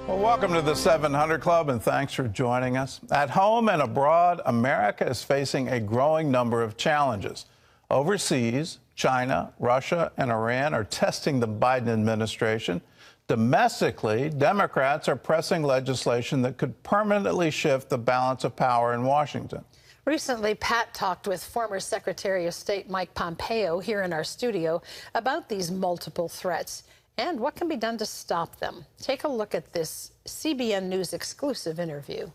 Well, welcome to the 700 Club, and thanks for joining us. At home and abroad, America is facing a growing number of challenges. Overseas, China, Russia, and Iran are testing the Biden administration. Domestically, Democrats are pressing legislation that could permanently shift the balance of power in Washington. Recently, Pat talked with former Secretary of State Mike Pompeo here in our studio about these multiple threats and what can be done to stop them. Take a look at this CBN News exclusive interview.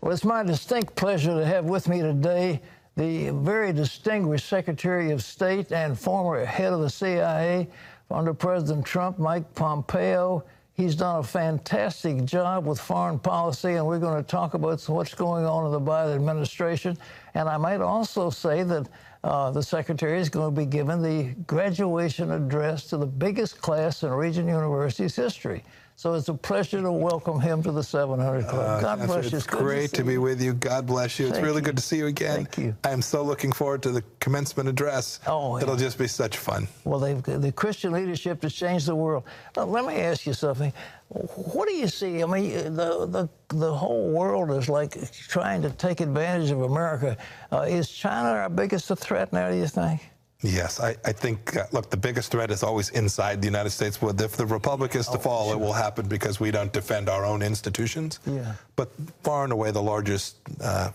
Well, it's my distinct pleasure to have with me today the very distinguished Secretary of State and former head of the CIA under President Trump, Mike Pompeo. He's done a fantastic job with foreign policy, and we're going to talk about what's going on in the Biden administration. And I might also say that the Secretary is going to be given the graduation address to the biggest class in Regent University's history. So it's a pleasure to welcome him to the 700 Club. God bless you. It's great to be with you. God bless you. It's really good to see you again. Thank you. I am so looking forward to the commencement address. Oh, yeah. It'll just be such fun. Well, the Christian leadership has changed the world. Let me ask you something. What do you see? I mean, the whole world is like trying to take advantage of America. Is China our biggest threat now, do you think? Yes, I think, look, the biggest threat is always inside the United States. If the republic is to fall, it will happen because we don't defend our own institutions. Yeah. But far and away, the largest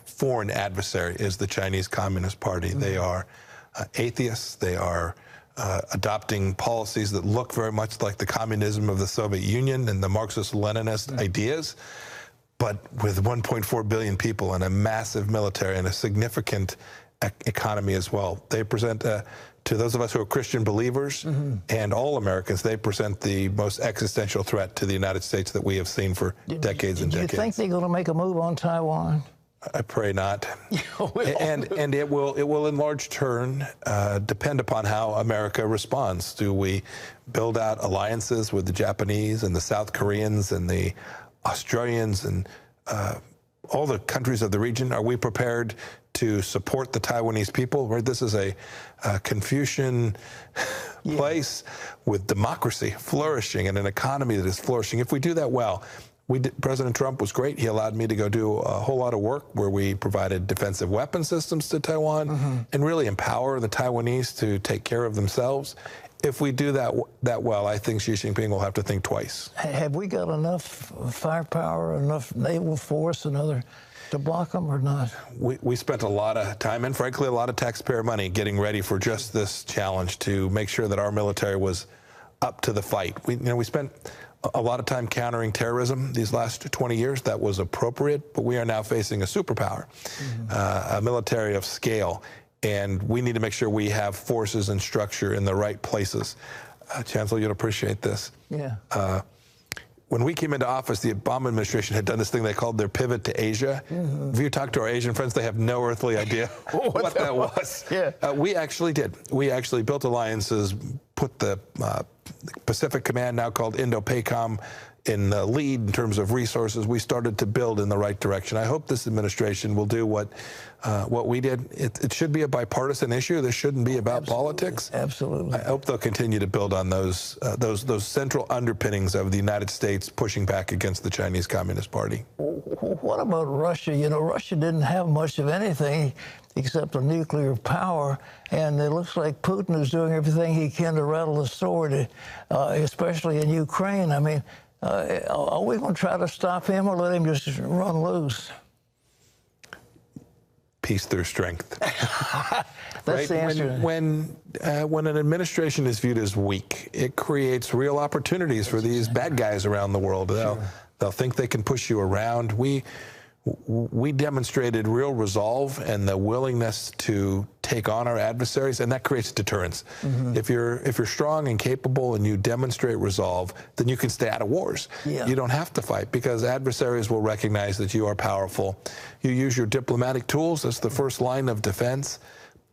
foreign adversary is the Chinese Communist Party. Mm-hmm. They are atheists. They are adopting policies that look very much like the communism of the Soviet Union and the Marxist-Leninist ideas. But with 1.4 billion people and a massive military and a significant economy as well. They present, to those of us who are Christian believers and all Americans, they present the most existential threat to the United States that we have seen for decades and decades. Do you think they're going to make a move on Taiwan? I pray not. and it will in large turn depend upon how America responds. Do we build out alliances with the Japanese and the South Koreans and the Australians and all the countries of the region? Are we prepared to support the Taiwanese people? Right? This is a Confucian place with democracy flourishing and an economy that is flourishing. If we do that well, President Trump was great. He allowed me to go do a whole lot of work where we provided defensive weapon systems to Taiwan and really empower the Taiwanese to take care of themselves. If we do that well, I think Xi Jinping will have to think twice. Have we got enough firepower, enough naval force and other to block them or not? We spent a lot of time and, frankly, a lot of taxpayer money getting ready for just this challenge to make sure that our military was up to the fight. We spent a lot of time countering terrorism these last 20 years. That was appropriate, but we are now facing a superpower, a military of scale. And we need to make sure we have forces and structure in the right places. Chancellor, you'd appreciate this. Yeah. When we came into office, the Obama administration had done this thing they called their pivot to Asia. If you talk to our Asian friends, they have no earthly idea what that was. Yeah. We actually did. We actually built alliances, put the Pacific Command, now called Indo-PACOM, in the lead in terms of resources. We started to build in the right direction. I hope this administration will do what we did. It should be a bipartisan issue. This shouldn't be about politics. Absolutely. I hope they'll continue to build on those central underpinnings of the United States pushing back against the Chinese Communist Party. What about Russia? You know, Russia didn't have much of anything except a nuclear power, and it looks like Putin is doing everything he can to rattle the sword, especially in Ukraine. I mean, are we going to try to stop him or let him just run loose? Peace through strength. That's the answer. When an administration is viewed as weak, it creates real opportunities for these bad guys around the world. They'll think they can push you around. We demonstrated real resolve and the willingness to take on our adversaries, and that creates deterrence. If you're strong and capable and you demonstrate resolve, then you can stay out of wars. Yeah. You don't have to fight because adversaries will recognize that you are powerful. You use your diplomatic tools as the first line of defense.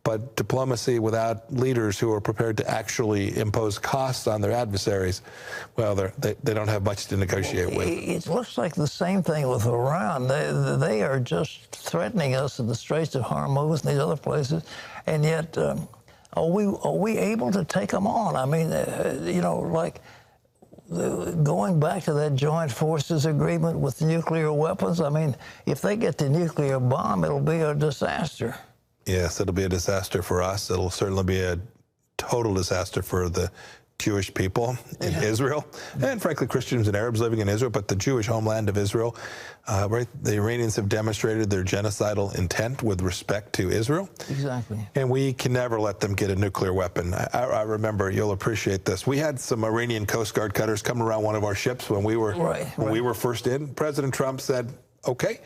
But diplomacy without leaders who are prepared to actually impose costs on their adversaries, well, they don't have much to negotiate with. It looks like the same thing with Iran. They are just threatening us in the Straits of Hormuz and these other places, and yet are we able to take them on? I mean, you know, like going back to that joint forces agreement with nuclear weapons, I mean, if they get the nuclear bomb, it'll be a disaster. Yes, it'll be a disaster for us. It'll certainly be a total disaster for the Jewish people in Israel, and frankly, Christians and Arabs living in Israel, but the Jewish homeland of Israel. Right, the Iranians have demonstrated their genocidal intent with respect to Israel. Exactly. And we can never let them get a nuclear weapon. I remember, you'll appreciate this. We had some Iranian Coast Guard cutters come around one of our ships when we were first in. President Trump said, okay,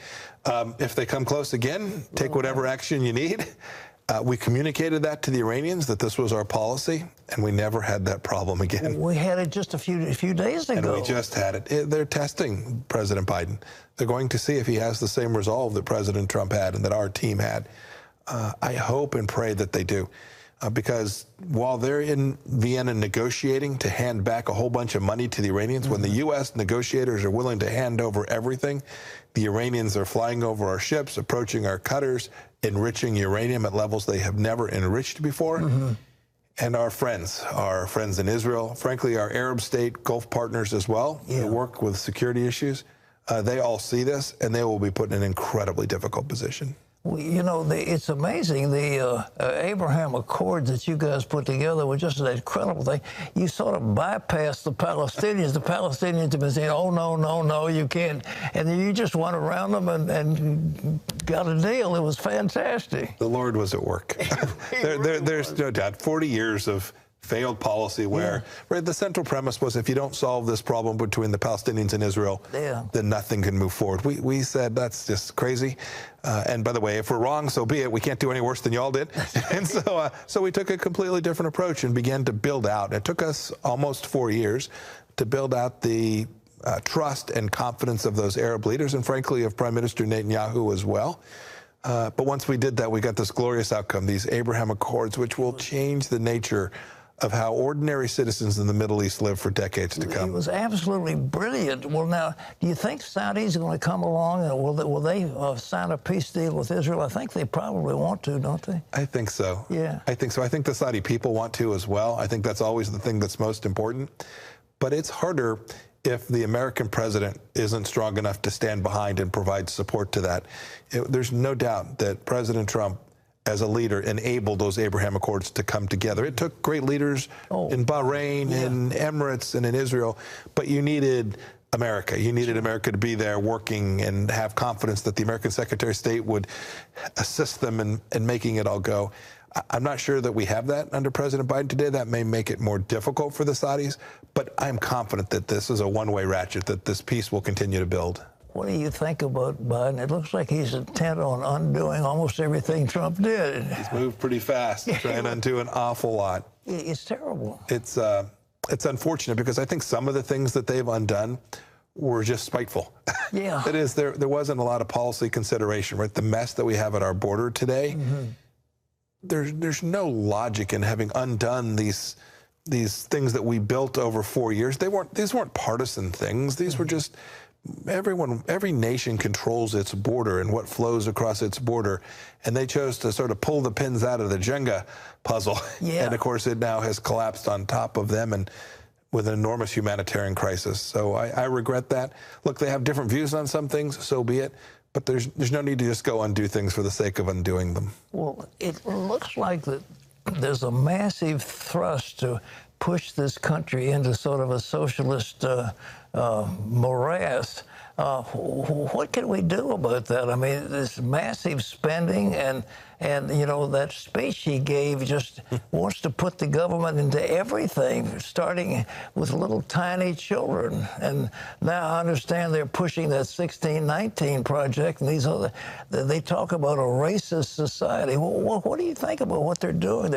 if they come close again, take whatever action you need. We communicated that to the Iranians, that this was our policy, and we never had that problem again. We had it just a few days ago. And we just had it. They're testing President Biden. They're going to see if he has the same resolve that President Trump had and that our team had. I hope and pray that they do. Because while they're in Vienna negotiating to hand back a whole bunch of money to the Iranians, when the U.S. negotiators are willing to hand over everything, the Iranians are flying over our ships, approaching our cutters, enriching uranium at levels they have never enriched before. And our friends in Israel, frankly, our Arab state Gulf partners as well, who work with security issues, they all see this, and they will be put in an incredibly difficult position. Well, you know, it's amazing. The Abraham Accords that you guys put together were just an incredible thing. You sort of bypassed the Palestinians. The Palestinians have been saying, oh, no, no, no, you can't. And then you just went around them and got a deal. It was fantastic. The Lord was at work. There's no doubt. 40 years of failed policy where the central premise was, if you don't solve this problem between the Palestinians and Israel, then nothing can move forward. We said, that's just crazy. And by the way, if we're wrong, so be it. We can't do any worse than y'all did. And so we took a completely different approach and began to build out. It took us almost 4 years to build out the trust and confidence of those Arab leaders, and frankly of Prime Minister Netanyahu as well. But once we did that, we got this glorious outcome, these Abraham Accords, which will change the nature of how ordinary citizens in the Middle East live for decades to come. It was absolutely brilliant. Well, now, do you think Saudis are going to come along and will they sign a peace deal with Israel? I think they probably want to, don't they? I think so. Yeah. I think so. I think the Saudi people want to as well. I think that's always the thing that's most important. But it's harder if the American president isn't strong enough to stand behind and provide support to that. There's no doubt that President Trump, as a leader, enabled those Abraham Accords to come together. It took great leaders in Bahrain, in Emirates, and in Israel, but you needed America. You needed America to be there working and have confidence that the American Secretary of State would assist them in making it all go. I'm not sure that we have that under President Biden today. That may make it more difficult for the Saudis, but I'm confident that this is a one-way ratchet, that this peace will continue to build. What do you think about Biden? It looks like he's intent on undoing almost everything Trump did. He's moved pretty fast, trying to undo an awful lot. It's terrible. It's unfortunate because I think some of the things that they've undone were just spiteful. Yeah. That is, there wasn't a lot of policy consideration, right? The mess that we have at our border today, there's no logic in having undone these things that we built over 4 years. These weren't partisan things. These were just every nation controls its border and what flows across its border, and they chose to sort of pull the pins out of the Jenga puzzle. And of course it now has collapsed on top of them, and with an enormous humanitarian crisis. So I regret that. Look, they have different views on some things, so be it, but there's no need to just go undo things for the sake of undoing them. Well, it looks like that there's a massive thrust to push this country into sort of a socialist morass. What can we do about that? I mean, this massive spending and you know, that speech he gave just wants to put the government into everything, starting with little tiny children. And now I understand they're pushing that 1619 project, and these other, they talk about a racist society. What do you think about what they're doing?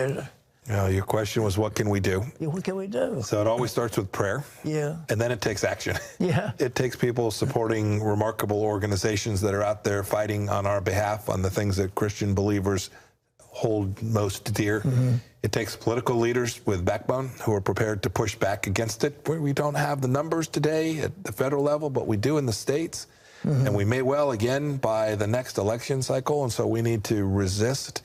Your question was, what can we do? What can we do? So it always starts with prayer. Yeah. And then it takes action. Yeah. It takes people supporting remarkable organizations that are out there fighting on our behalf on the things that Christian believers hold most dear. It takes political leaders with backbone who are prepared to push back against it. We don't have the numbers today at the federal level, but we do in the states. And we may well again by the next election cycle. And so we need to resist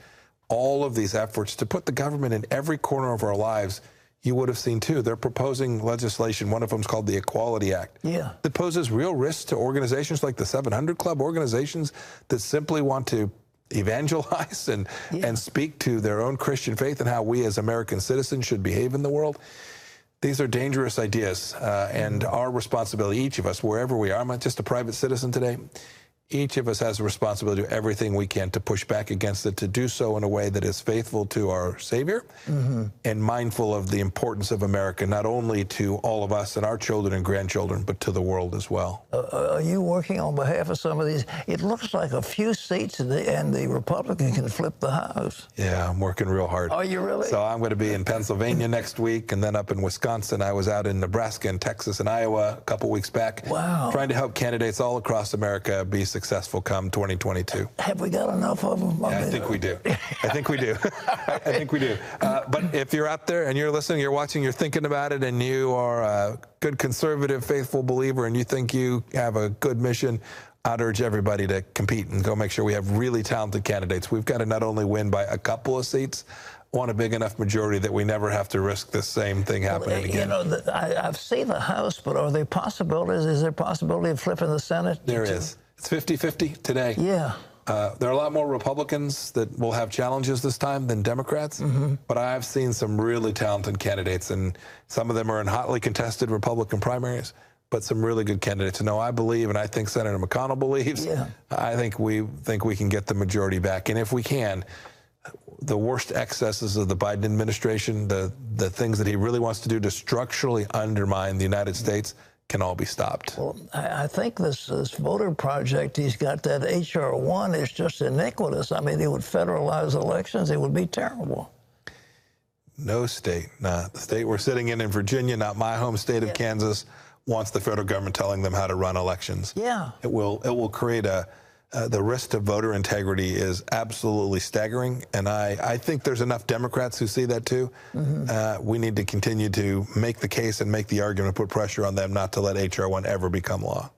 all of these efforts to put the government in every corner of our lives, you would have seen too. They're proposing legislation. One of them is called the Equality Act. Yeah. That poses real risks to organizations like the 700 Club, organizations that simply want to evangelize and speak to their own Christian faith and how we as American citizens should behave in the world. These are dangerous ideas, and our responsibility, each of us, wherever we are, I'm not just a private citizen today, each of us has a responsibility to do everything we can to push back against it, to do so in a way that is faithful to our Savior and mindful of the importance of America, not only to all of us and our children and grandchildren, but to the world as well. Are you working on behalf of some of these? It looks like a few seats and the Republican can flip the House. Yeah, I'm working real hard. Are you really? So I'm going to be in Pennsylvania next week and then up in Wisconsin. I was out in Nebraska and Texas and Iowa a couple weeks back. Wow. Trying to help candidates all across America be successful come 2022. Have we got enough of them? I think we do. I think we do. I think we do. But if you're out there and you're listening, you're watching, you're thinking about it, and you are a good conservative, faithful believer, and you think you have a good mission, I'd urge everybody to compete and go make sure we have really talented candidates. We've got to not only win by a couple of seats, want a big enough majority that we never have to risk the same thing happening again. You know, I've seen the House, but are there possibilities? Is there a possibility of flipping the Senate? There is. It's 50-50 today. Yeah. There are a lot more Republicans that will have challenges this time than Democrats, but I've seen some really talented candidates, and some of them are in hotly contested Republican primaries, but some really good candidates. No, I believe, and I think Senator McConnell believes, I think we can get the majority back. And if we can, the worst excesses of the Biden administration, the things that he really wants to do to structurally undermine the United States, can all be stopped. Well, I think this voter project he's got, that H.R. 1, is just iniquitous. I mean, it would federalize elections. It would be terrible. No state, not the state we're sitting in Virginia, not my home state of Kansas, wants the federal government telling them how to run elections. Yeah. It will create the risk to voter integrity is absolutely staggering, and I think there's enough Democrats who see that too. We need to continue to make the case and make the argument, put pressure on them not to let H.R. 1 ever become law.